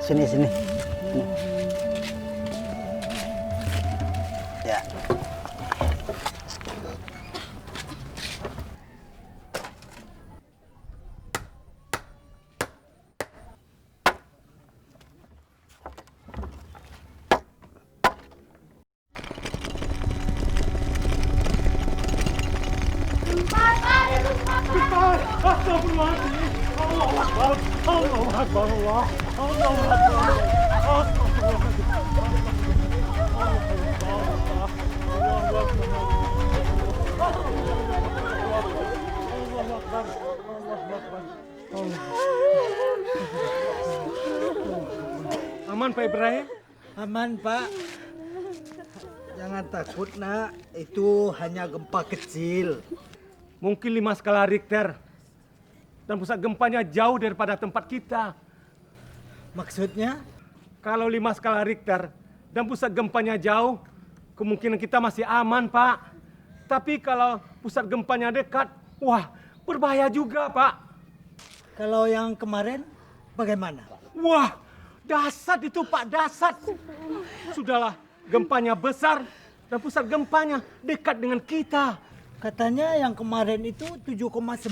Sini, sini. Ya. Aman Pak Ibrahim? Aman, Pak. Jangan takut, Nak. Itu hanya gempa kecil. Mungkin 5 skala Richter. Dan pusat gempanya jauh daripada tempat kita. Maksudnya? Kalau 5 skala Richter dan pusat gempanya jauh, kemungkinan kita masih aman, Pak. Tapi kalau pusat gempanya dekat, wah, berbahaya juga, Pak. Kalau yang kemarin, bagaimana? Wah, dahsyat itu, Pak, dahsyat. Sudahlah, gempanya besar dan pusat gempanya dekat dengan kita. Katanya yang kemarin itu 7,9,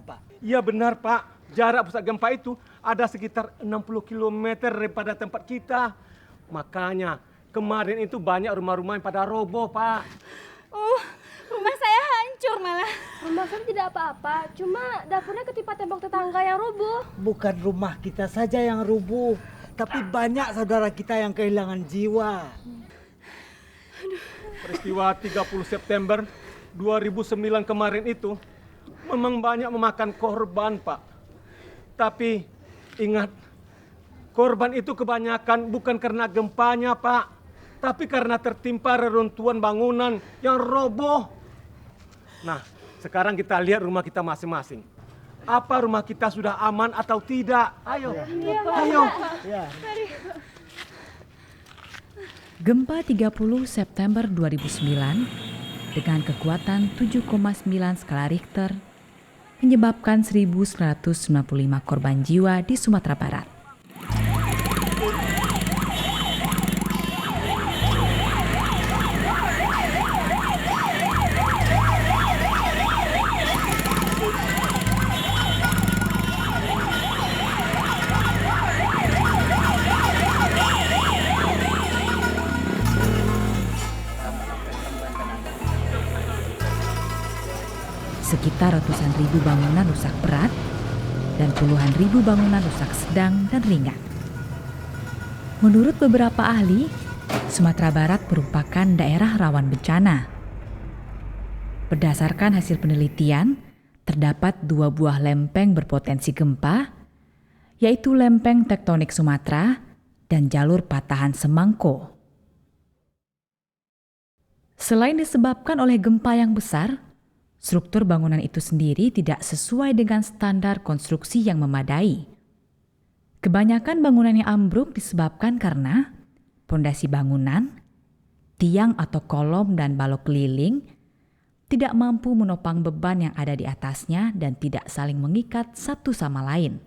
Pak. Iya benar, Pak. Jarak pusat gempa itu ada sekitar 60 km daripada tempat kita. Makanya kemarin itu banyak rumah-rumah yang pada roboh, Pak. Oh, rumah saya hancur malah. Rumah saya tidak apa-apa, cuma dapurnya ketimpa tembok tetangga yang roboh. Bukan rumah kita saja yang rubuh, tapi banyak saudara kita yang kehilangan jiwa. Peristiwa 30 September 2009 kemarin itu memang banyak memakan korban, Pak. Tapi ingat, korban itu kebanyakan bukan karena gempanya, Pak. Tapi karena tertimpa reruntuhan bangunan yang roboh. Nah, sekarang kita lihat rumah kita masing-masing. Apa rumah kita sudah aman atau tidak? Ayo, ayo. Ya. Gempa 30 September 2009 dengan kekuatan 7,9 skala Richter menyebabkan 1.995 korban jiwa di Sumatera Barat. Sekitar ratusan ribu bangunan rusak berat dan puluhan ribu bangunan rusak sedang dan ringan. Menurut beberapa ahli, Sumatera Barat merupakan daerah rawan bencana. Berdasarkan hasil penelitian, terdapat 2 buah lempeng berpotensi gempa, yaitu lempeng tektonik Sumatera dan jalur patahan Semangko. Selain disebabkan oleh gempa yang besar, struktur bangunan itu sendiri tidak sesuai dengan standar konstruksi yang memadai. Kebanyakan bangunan yang ambruk disebabkan karena pondasi bangunan, tiang atau kolom dan balok keliling tidak mampu menopang beban yang ada di atasnya dan tidak saling mengikat satu sama lain.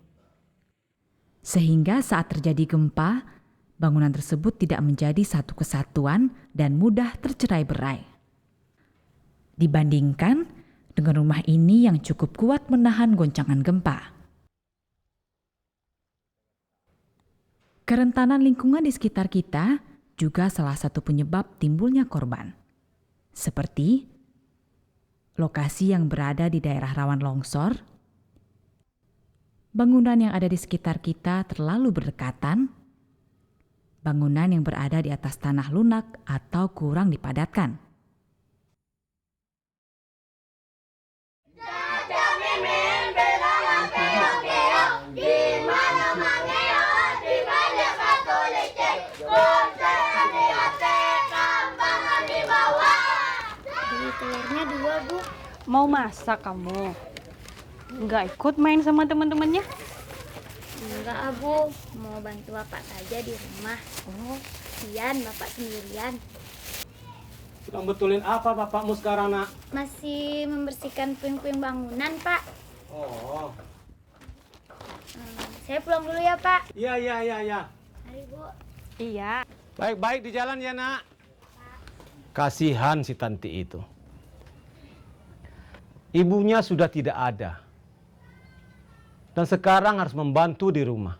Sehingga saat terjadi gempa, bangunan tersebut tidak menjadi satu kesatuan dan mudah tercerai-berai. Dibandingkan dengan rumah ini yang cukup kuat menahan goncangan gempa. Kerentanan lingkungan di sekitar kita juga salah satu penyebab timbulnya korban. Seperti lokasi yang berada di daerah rawan longsor, bangunan yang ada di sekitar kita terlalu berdekatan, bangunan yang berada di atas tanah lunak atau kurang dipadatkan. Mimin, bela, keong, keong, di mana-mana. Mau masak kamu? Nggak ikut main sama teman-temannya? Enggak, Bu. Mau bantu Bapak saja di rumah. Oh, Kasian Bapak sendirian. Sedang betulin apa bapakmu sekarang, Nak? Masih membersihkan puing-puing bangunan, Pak. Oh, Saya pulang dulu ya, Pak. iya. Mari, Bu. iya. Baik-baik di jalan ya, Nak. Kasihan si Tanti itu. Ibunya sudah tidak ada. Dan sekarang harus membantu di rumah.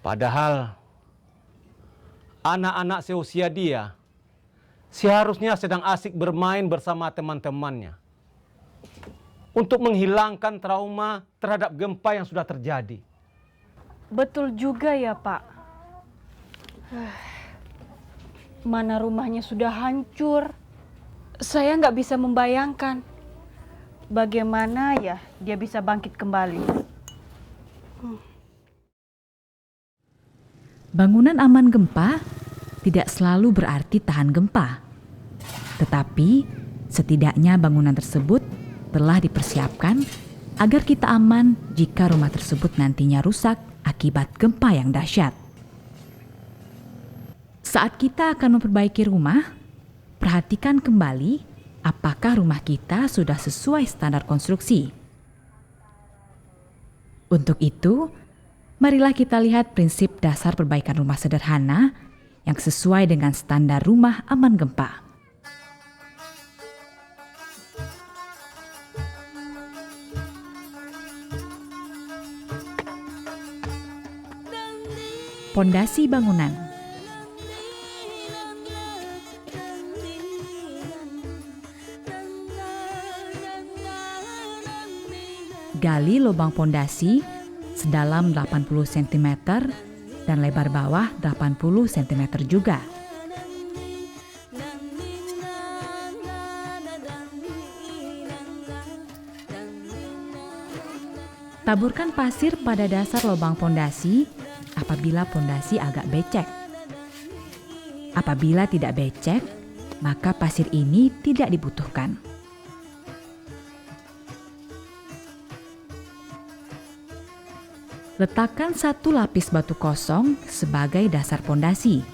Padahal anak-anak seusia dia seharusnya sedang asik bermain bersama teman-temannya untuk menghilangkan trauma terhadap gempa yang sudah terjadi. Betul juga ya, Pak. Mana rumahnya sudah hancur. Saya nggak bisa membayangkan bagaimana ya dia bisa bangkit kembali. Bangunan aman gempa tidak selalu berarti tahan gempa. Tetapi setidaknya bangunan tersebut telah dipersiapkan agar kita aman jika rumah tersebut nantinya rusak akibat gempa yang dahsyat. Saat kita akan memperbaiki rumah, perhatikan kembali apakah rumah kita sudah sesuai standar konstruksi. Untuk itu, marilah kita lihat prinsip dasar perbaikan rumah sederhana yang sesuai dengan standar rumah aman gempa. Pondasi bangunan. Gali lubang pondasi sedalam 80 cm dan lebar bawah 80 cm juga. Taburkan pasir pada dasar lubang pondasi apabila pondasi agak becek. Apabila tidak becek, maka pasir ini tidak dibutuhkan. Letakkan satu lapis batu kosong sebagai dasar pondasi.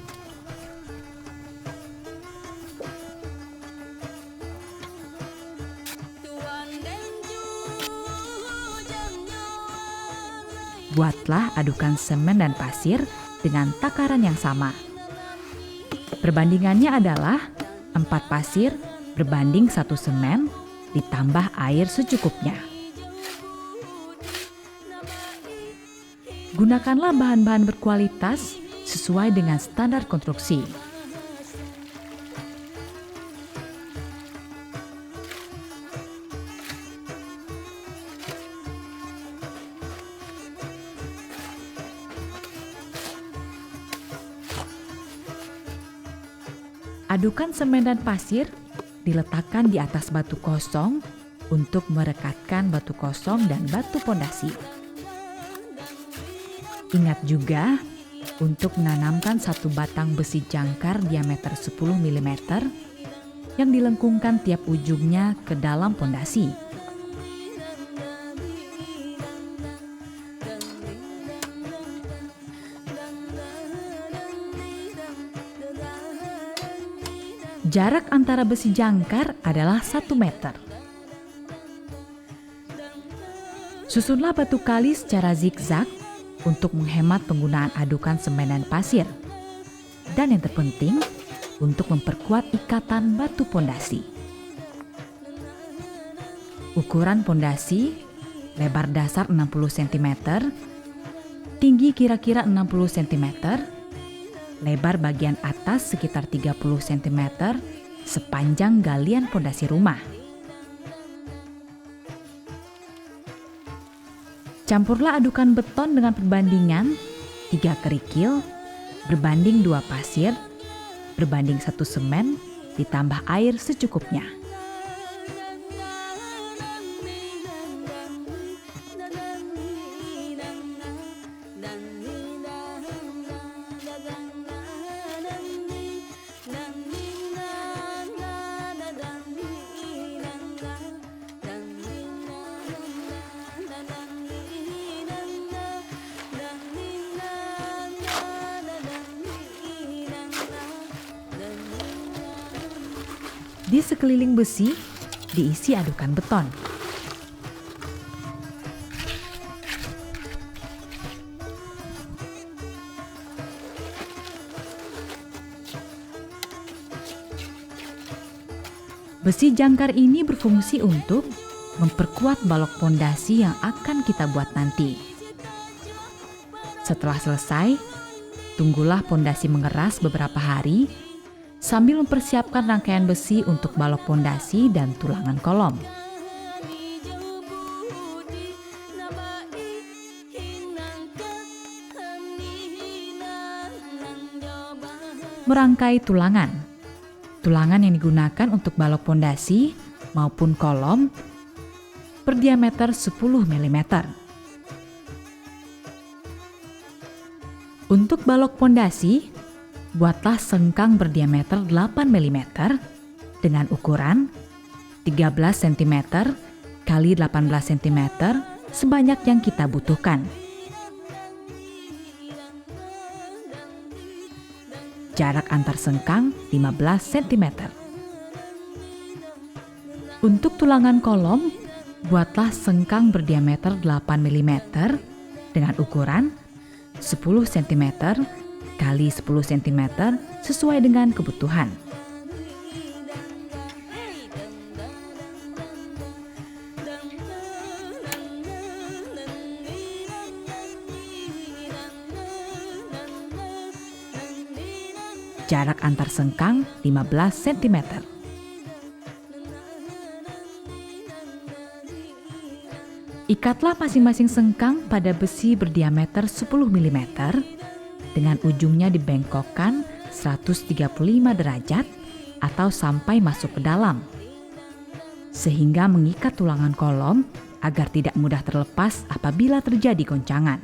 Buatlah adukan semen dan pasir dengan takaran yang sama. Perbandingannya adalah 4 pasir berbanding 1 semen ditambah air secukupnya. Gunakanlah bahan-bahan berkualitas sesuai dengan standar konstruksi. Adukan semen dan pasir diletakkan di atas batu kosong untuk merekatkan batu kosong dan batu pondasi. Ingat juga untuk menanamkan satu batang besi jangkar diameter 10 mm yang dilengkungkan tiap ujungnya ke dalam pondasi. Jarak antara besi jangkar adalah 1 meter. Susunlah batu kali secara zigzag untuk menghemat penggunaan adukan semen dan pasir. Dan yang terpenting, untuk memperkuat ikatan batu pondasi. Ukuran pondasi, lebar dasar 60 cm, tinggi kira-kira 60 cm, lebar bagian atas sekitar 30 cm, sepanjang galian pondasi rumah. Campurlah adukan beton dengan perbandingan 3 kerikil berbanding 2 pasir berbanding 1 semen ditambah air secukupnya. Di sekeliling besi diisi adukan beton. Besi jangkar ini berfungsi untuk memperkuat balok pondasi yang akan kita buat nanti. Setelah selesai, tunggulah pondasi mengeras beberapa hari sambil mempersiapkan rangkaian besi untuk balok pondasi dan tulangan kolom. Merangkai tulangan. Tulangan yang digunakan untuk balok pondasi maupun kolom berdiameter 10 mm. Untuk balok pondasi, buatlah sengkang berdiameter 8 mm dengan ukuran 13 cm kali 18 cm sebanyak yang kita butuhkan. Jarak antar sengkang 15 cm. Untuk tulangan kolom, buatlah sengkang berdiameter 8 mm dengan ukuran 10 cm kali 10 cm sesuai dengan kebutuhan. Jarak antar sengkang 15 cm. Ikatlah masing-masing sengkang pada besi berdiameter 10 mm dengan ujungnya dibengkokkan 135 derajat atau sampai masuk ke dalam, sehingga mengikat tulangan kolom agar tidak mudah terlepas apabila terjadi goncangan.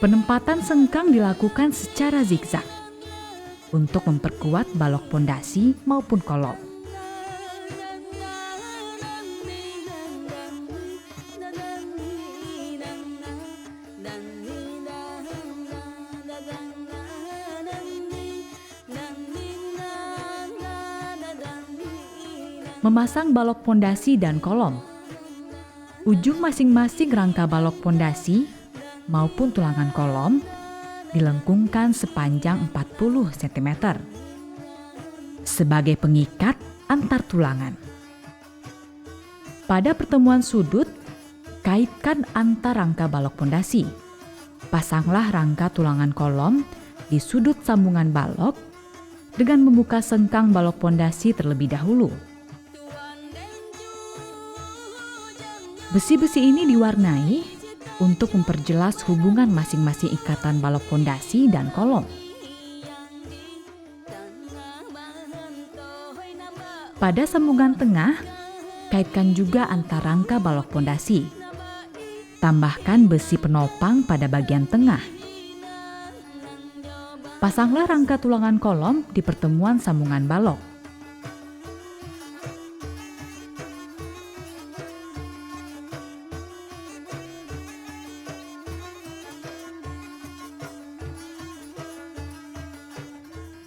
Penempatan sengkang dilakukan secara zigzag untuk memperkuat balok pondasi maupun kolom. Memasang balok pondasi dan kolom. Ujung masing-masing rangka balok pondasi maupun tulangan kolom dilengkungkan sepanjang 40 cm sebagai pengikat antar tulangan. Pada pertemuan sudut, kaitkan antar rangka balok pondasi. Pasanglah rangka tulangan kolom di sudut sambungan balok dengan membuka sengkang balok pondasi terlebih dahulu. Besi-besi ini diwarnai untuk memperjelas hubungan masing-masing ikatan balok pondasi dan kolom. Pada sambungan tengah, kaitkan juga antar rangka balok pondasi. Tambahkan besi penopang pada bagian tengah. Pasanglah rangka tulangan kolom di pertemuan sambungan balok.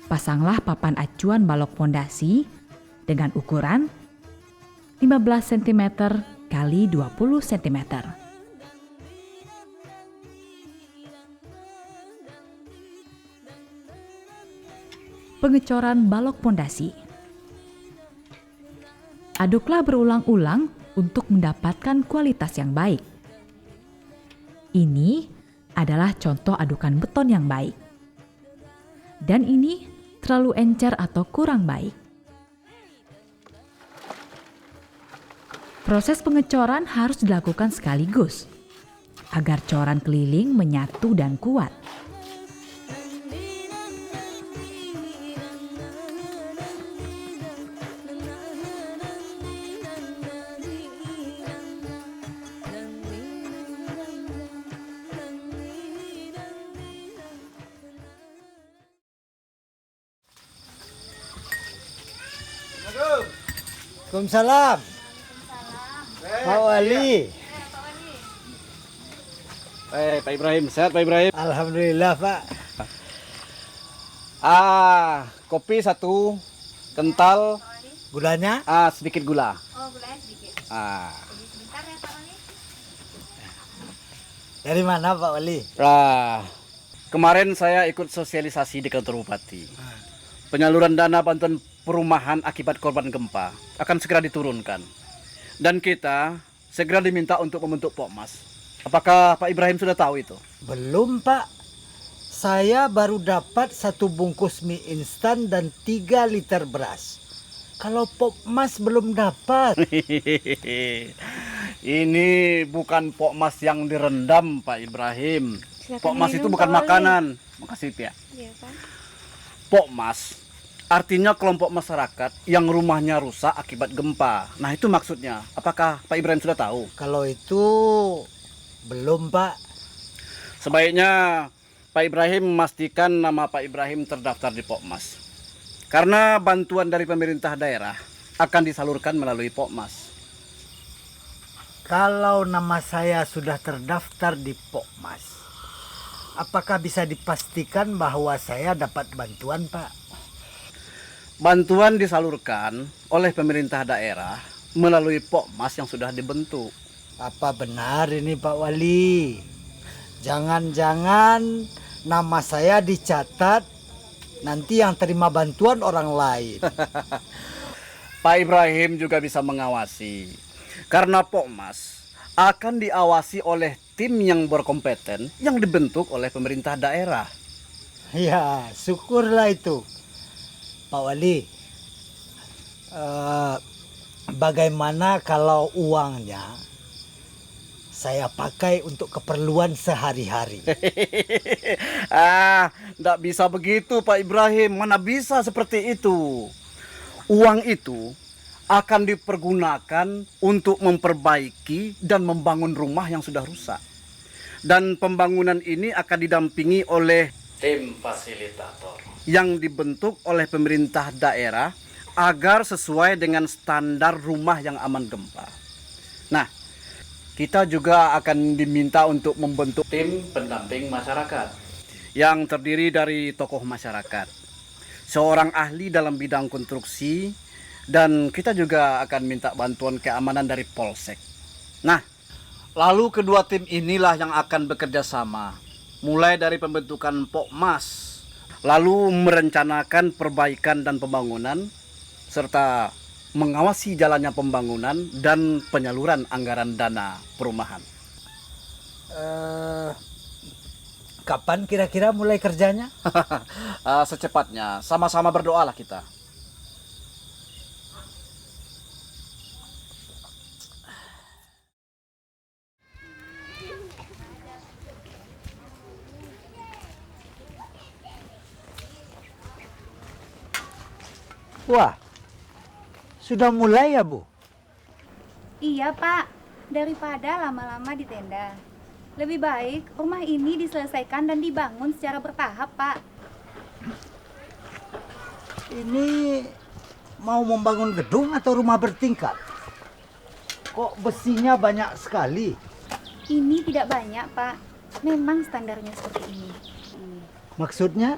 Pasanglah papan acuan balok pondasi dengan ukuran 15 cm kali 20 cm. Pengecoran balok pondasi. Aduklah berulang-ulang untuk mendapatkan kualitas yang baik. Ini adalah contoh adukan beton yang baik. Dan ini terlalu encer atau kurang baik. Proses pengecoran harus dilakukan sekaligus agar coran keliling menyatu dan kuat. Waalaikumsalam. Pak Wali. Pak Ibrahim, sehat Pak Ibrahim? Alhamdulillah Pak. Kopi 1, kental Gulanya? Sedikit gula. Oh, gulanya sedikit. Ah. Jadi sebentar ya Pak Wali. Dari mana Pak Wali? Kemarin saya ikut sosialisasi di kantor bupati. Penyaluran dana bantuan perumahan akibat korban gempa akan segera diturunkan. Dan kita segera diminta untuk membentuk Pokmas. Apakah Pak Ibrahim sudah tahu itu? Belum Pak. Saya baru dapat 1 bungkus mie instan dan 3 liter beras. Kalau Pokmas belum dapat. Ini bukan Pokmas yang direndam, Pak Ibrahim. Silakan Pokmas itu minum, bukan Pak Wali. makanan. Makasih, Pia. Iya, Pak. Pokmas artinya kelompok masyarakat yang rumahnya rusak akibat gempa. Nah, itu maksudnya. Apakah Pak Ibrahim sudah tahu? Kalau itu belum Pak. Sebaiknya Pak Ibrahim memastikan nama Pak Ibrahim terdaftar di Pokmas. Karena bantuan dari pemerintah daerah akan disalurkan melalui Pokmas. Kalau nama saya sudah terdaftar di Pokmas, apakah bisa dipastikan bahwa saya dapat bantuan Pak? Bantuan disalurkan oleh pemerintah daerah melalui Pokmas yang sudah dibentuk. Apa benar ini Pak Wali? Jangan-jangan nama saya dicatat, nanti yang terima bantuan orang lain. Pak Ibrahim juga bisa mengawasi. Karena Pokmas akan diawasi oleh tim yang berkompeten yang dibentuk oleh pemerintah daerah. Ya, syukurlah itu. Pak Wali, bagaimana kalau uangnya saya pakai untuk keperluan sehari-hari? Nggak bisa begitu Pak Ibrahim, mana bisa seperti itu. Uang itu akan dipergunakan untuk memperbaiki dan membangun rumah yang sudah rusak. Dan pembangunan ini akan didampingi oleh tim fasilitator yang dibentuk oleh pemerintah daerah agar sesuai dengan standar rumah yang aman gempa. Nah, kita juga akan diminta untuk membentuk tim pendamping masyarakat yang terdiri dari tokoh masyarakat, seorang ahli dalam bidang konstruksi, dan kita juga akan minta bantuan keamanan dari Polsek. Nah, lalu kedua tim inilah yang akan bekerja sama, mulai dari pembentukan Pokmas, lalu merencanakan perbaikan dan pembangunan, serta mengawasi jalannya pembangunan dan penyaluran anggaran dana perumahan. Kapan kira-kira mulai kerjanya? Secepatnya, sama-sama berdoalah kita. Wah, sudah mulai ya Bu? Iya, Pak. Daripada lama-lama di tenda. Lebih baik rumah ini diselesaikan dan dibangun secara bertahap, Pak. Ini mau membangun gedung atau rumah bertingkat? Kok besinya banyak sekali? Ini tidak banyak, Pak. Memang standarnya seperti ini. Maksudnya?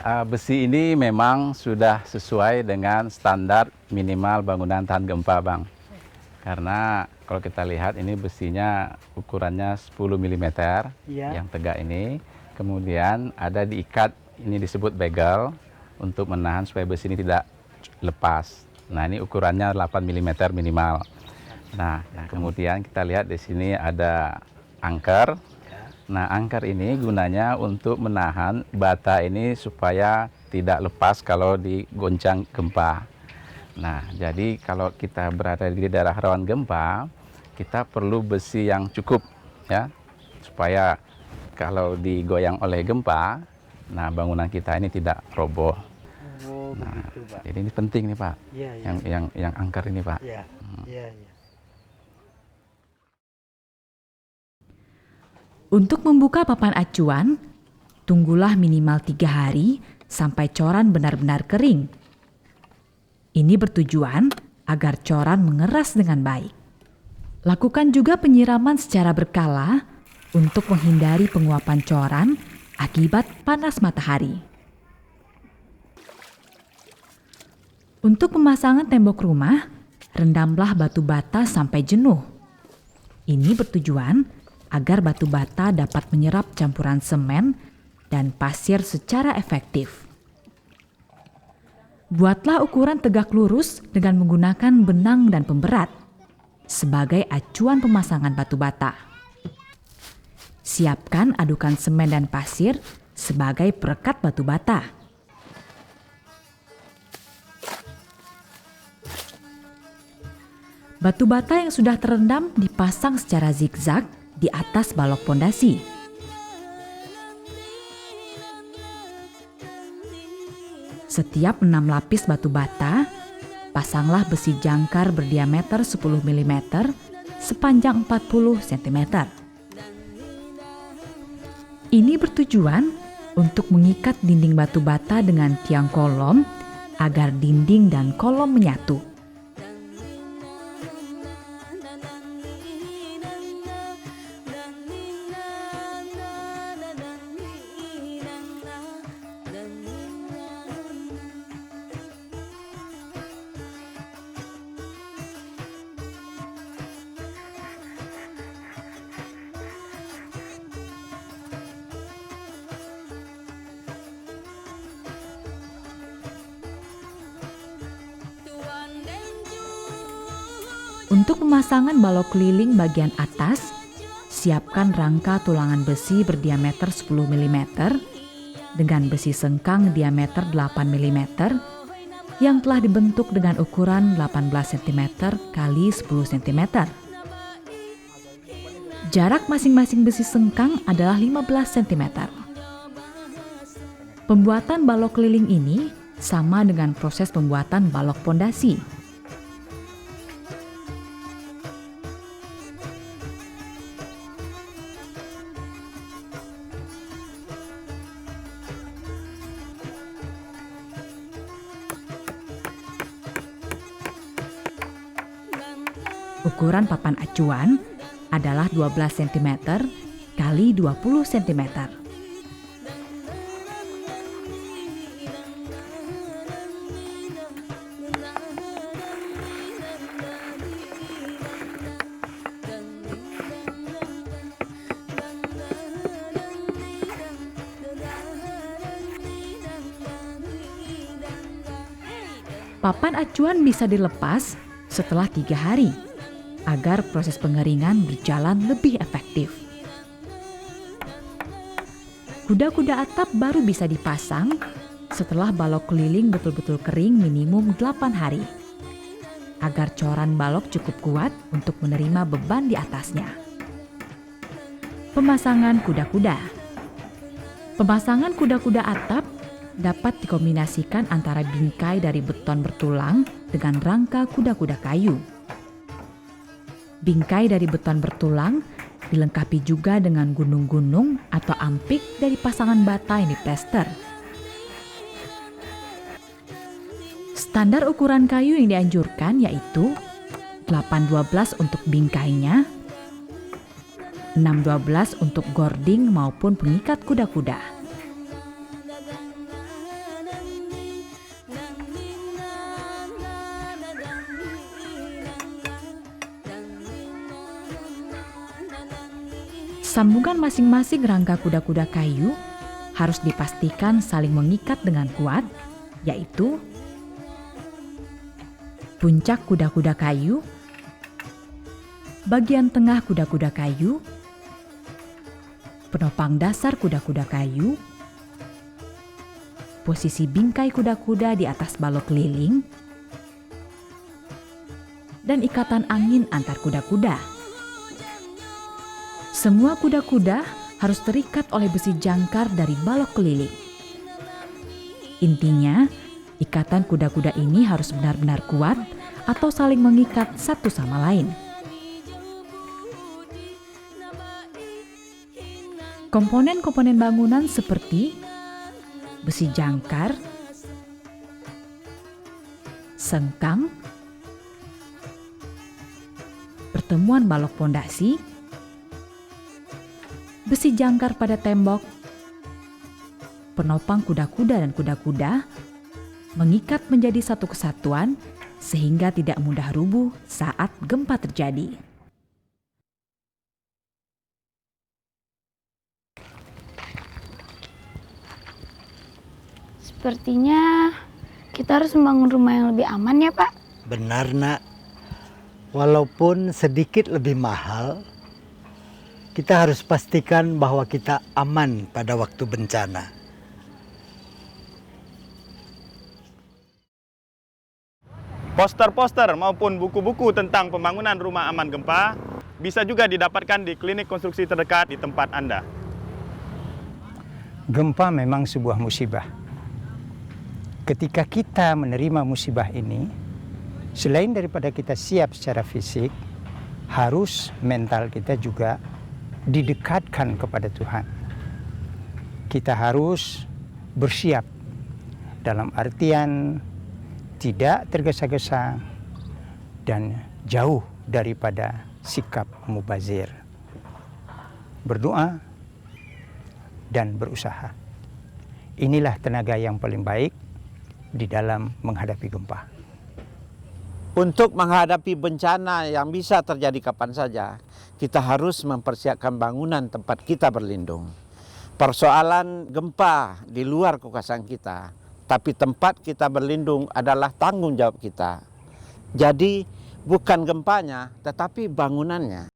Besi ini memang sudah sesuai dengan standar minimal bangunan tahan gempa, Bang. Karena kalau kita lihat ini besinya ukurannya 10 mm yang tegak ini. Kemudian ada diikat, ini disebut bagel, untuk menahan supaya besi ini tidak lepas. Nah, ini ukurannya 8 mm minimal. Nah, kemudian kita lihat di sini ada angker. Nah, angker ini gunanya untuk menahan bata ini supaya tidak lepas kalau digoncang gempa. Nah, jadi kalau kita berada di daerah rawan gempa, kita perlu besi yang cukup ya, supaya kalau digoyang oleh gempa, nah bangunan kita ini tidak roboh. Nah, jadi ini penting nih Pak, yang angker ini Pak. Untuk membuka papan acuan, tunggulah minimal 3 hari sampai coran benar-benar kering. Ini bertujuan agar coran mengeras dengan baik. Lakukan juga penyiraman secara berkala untuk menghindari penguapan coran akibat panas matahari. Untuk pemasangan tembok rumah, rendamlah batu bata sampai jenuh. Ini bertujuan agar batu bata dapat menyerap campuran semen dan pasir secara efektif. Buatlah ukuran tegak lurus dengan menggunakan benang dan pemberat sebagai acuan pemasangan batu bata. Siapkan adukan semen dan pasir sebagai perekat batu bata. Batu bata yang sudah terendam dipasang secara zigzag di atas balok pondasi. Setiap 6 lapis batu bata, pasanglah besi jangkar berdiameter 10 mm sepanjang 40 cm. Ini bertujuan untuk mengikat dinding batu bata dengan tiang kolom agar dinding dan kolom menyatu. Untuk pemasangan balok keliling bagian atas, siapkan rangka tulangan besi berdiameter 10 mm dengan besi sengkang diameter 8 mm yang telah dibentuk dengan ukuran 18 cm x 10 cm. Jarak masing-masing besi sengkang adalah 15 cm. Pembuatan balok keliling ini sama dengan proses pembuatan balok pondasi. Ukuran papan acuan adalah 12 cm x 20 cm. Papan acuan bisa dilepas setelah 3 hari agar proses pengeringan berjalan lebih efektif. Kuda-kuda atap baru bisa dipasang setelah balok keliling betul-betul kering minimum 8 hari agar coran balok cukup kuat untuk menerima beban di atasnya. Pemasangan kuda-kuda. Pemasangan kuda-kuda atap dapat dikombinasikan antara bingkai dari beton bertulang dengan rangka kuda-kuda kayu. Bingkai dari beton bertulang dilengkapi juga dengan gunung-gunung atau ampik dari pasangan bata yang diplester. Standar ukuran kayu yang dianjurkan yaitu 8-12 untuk bingkainya, 6-12 untuk gording maupun pengikat kuda-kuda. Sambungan masing-masing rangka kuda-kuda kayu harus dipastikan saling mengikat dengan kuat, yaitu puncak kuda-kuda kayu, bagian tengah kuda-kuda kayu, penopang dasar kuda-kuda kayu, posisi bingkai kuda-kuda di atas balok keliling, dan ikatan angin antar kuda-kuda. Semua kuda-kuda harus terikat oleh besi jangkar dari balok keliling. Intinya, ikatan kuda-kuda ini harus benar-benar kuat atau saling mengikat satu sama lain. Komponen-komponen bangunan seperti besi jangkar, sengkang, pertemuan balok pondasi, besi jangkar pada tembok, penopang kuda-kuda dan kuda-kuda, mengikat menjadi satu kesatuan sehingga tidak mudah rubuh saat gempa terjadi. Sepertinya kita harus membangun rumah yang lebih aman ya Pak. Benar nak, walaupun sedikit lebih mahal, kita harus pastikan bahwa kita aman pada waktu bencana. Poster-poster maupun buku-buku tentang pembangunan rumah aman gempa bisa juga didapatkan di klinik konstruksi terdekat di tempat Anda. Gempa memang sebuah musibah. Ketika kita menerima musibah ini, selain daripada kita siap secara fisik, harus mental kita juga didekatkan kepada Tuhan. Kita harus bersiap dalam artian tidak tergesa-gesa dan jauh daripada sikap mubazir. Berdoa dan berusaha. Inilah tenaga yang paling baik di dalam menghadapi gempa. Untuk menghadapi bencana yang bisa terjadi kapan saja, kita harus mempersiapkan bangunan tempat kita berlindung. Persoalan gempa di luar kekuasaan kita, tapi tempat kita berlindung adalah tanggung jawab kita. Jadi bukan gempanya, tetapi bangunannya.